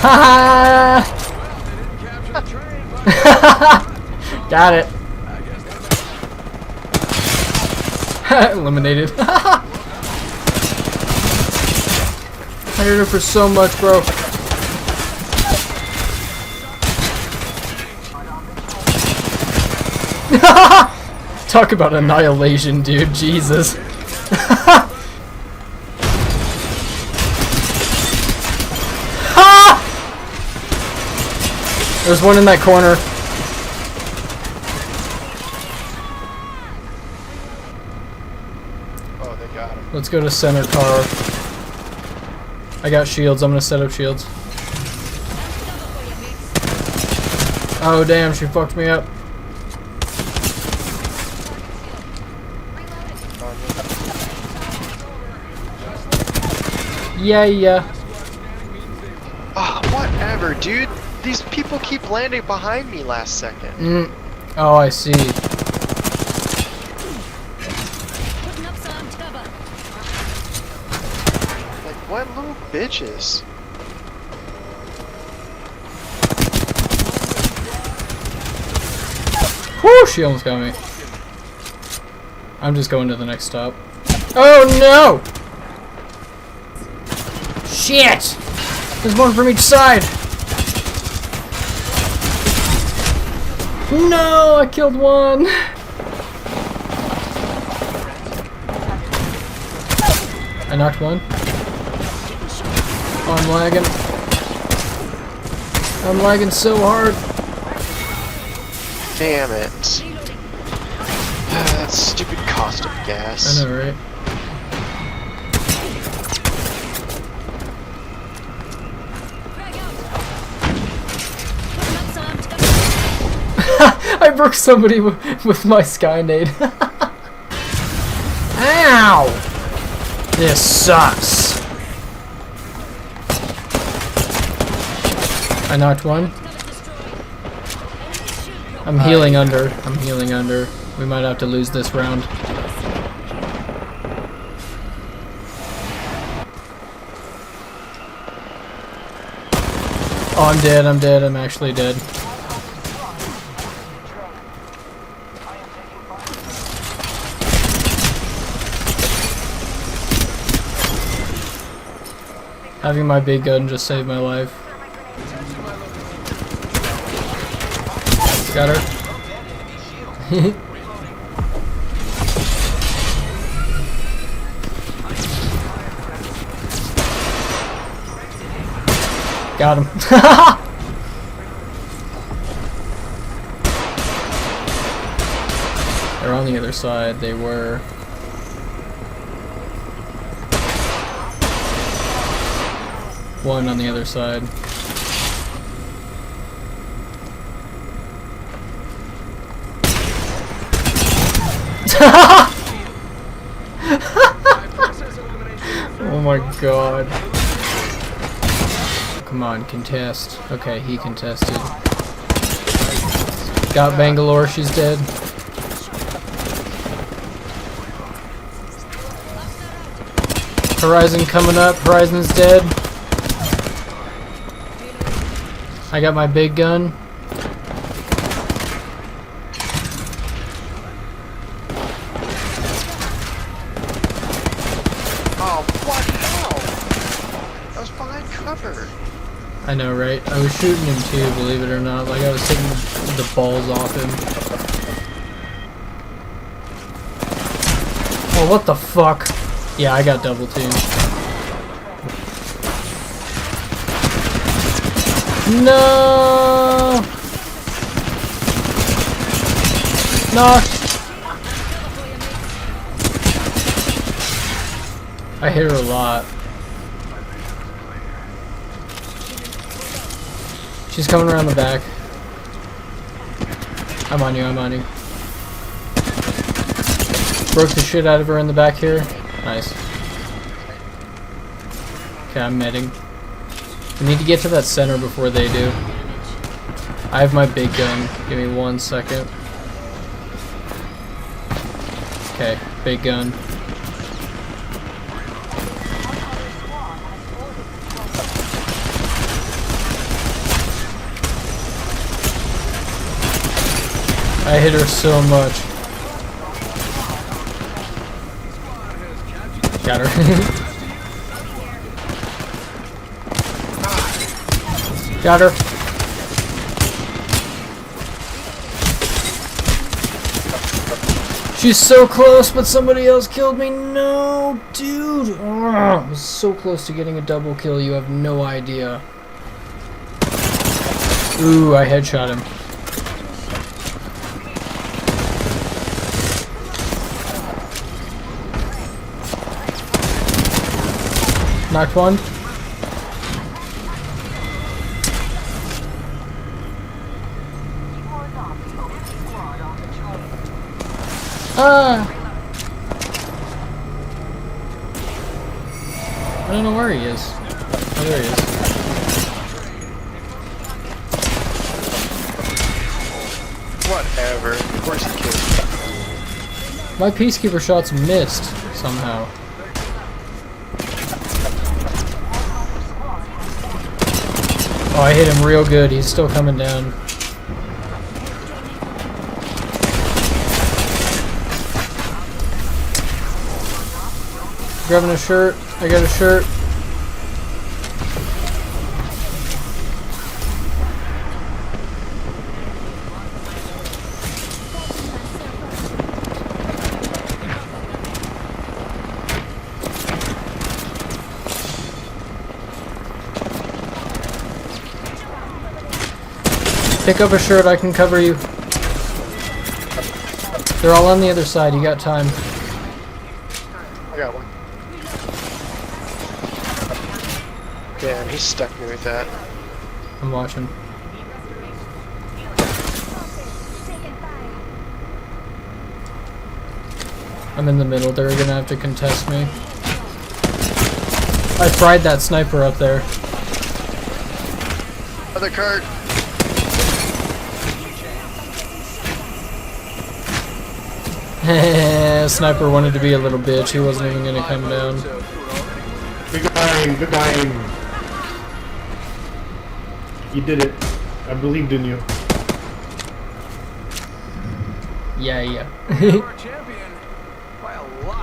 Ha Got it. Eliminated. I hit her for so much, bro. Talk about annihilation, dude. Jesus. There's one in that corner. Oh, they got him. Let's go to center car. I got shields. I'm gonna set up shields. Oh damn, she fucked me up. Yeah. Oh, whatever, dude. These people keep landing behind me last second. Oh, I see. Like, what little bitches? Whoo! She almost got me. I'm just going to the next stop. Oh no! Shit! There's one from each side! No! I killed one! I knocked one. Oh, I'm lagging. I'm lagging so hard. Damn it. That stupid cost of gas. I know, right? I broke somebody with my Skynade. Ow! This sucks. I knocked one. I'm healing under. I'm healing under. We might have to lose this round. Oh, I'm dead. I'm dead. I'm actually dead. Having my big gun just saved my life. Got her. Got him. They're on the other side. They were. One on the other side. Oh my god. Come on, contest. Okay, he contested. Got Bangalore, she's dead. Horizon coming up, Horizon's dead. I got my big gun. Oh, what the hell? I was behind cover. I know, right? I was shooting him too, believe it or not. Like, I was taking the balls off him. Oh, what the fuck? Yeah, I got double teamed. No! Knocked! I hit her a lot. She's coming around the back. I'm on you, I'm on you. Broke the shit out of her in the back here. Nice. Okay, I'm medding. We need to get to that center before they do. I have my big gun. Give me 1 second. Okay, big gun. I hit her so much. Got her. Got her. She's so close, but somebody else killed me. No, dude. I was so close to getting a double kill. You have no idea. Ooh, I headshot him. Knocked one. Ah! I don't know where he is. Oh, there he is. Whatever. Of course he killed My peacekeeper shots missed somehow. Oh, I hit him real good. He's still coming down. Grabbing a shirt. I got a shirt. Pick up a shirt, I can cover you. They're all on the other side, you got time. I got one. Damn, he stuck me with that. I'm watching. I'm in the middle, they're gonna have to contest me. I fried that sniper up there. Other cart. Sniper wanted to be a little bitch, he wasn't even gonna come down. Good going, good going. You did it. I believed in you. Yeah. You're a champion by a lot.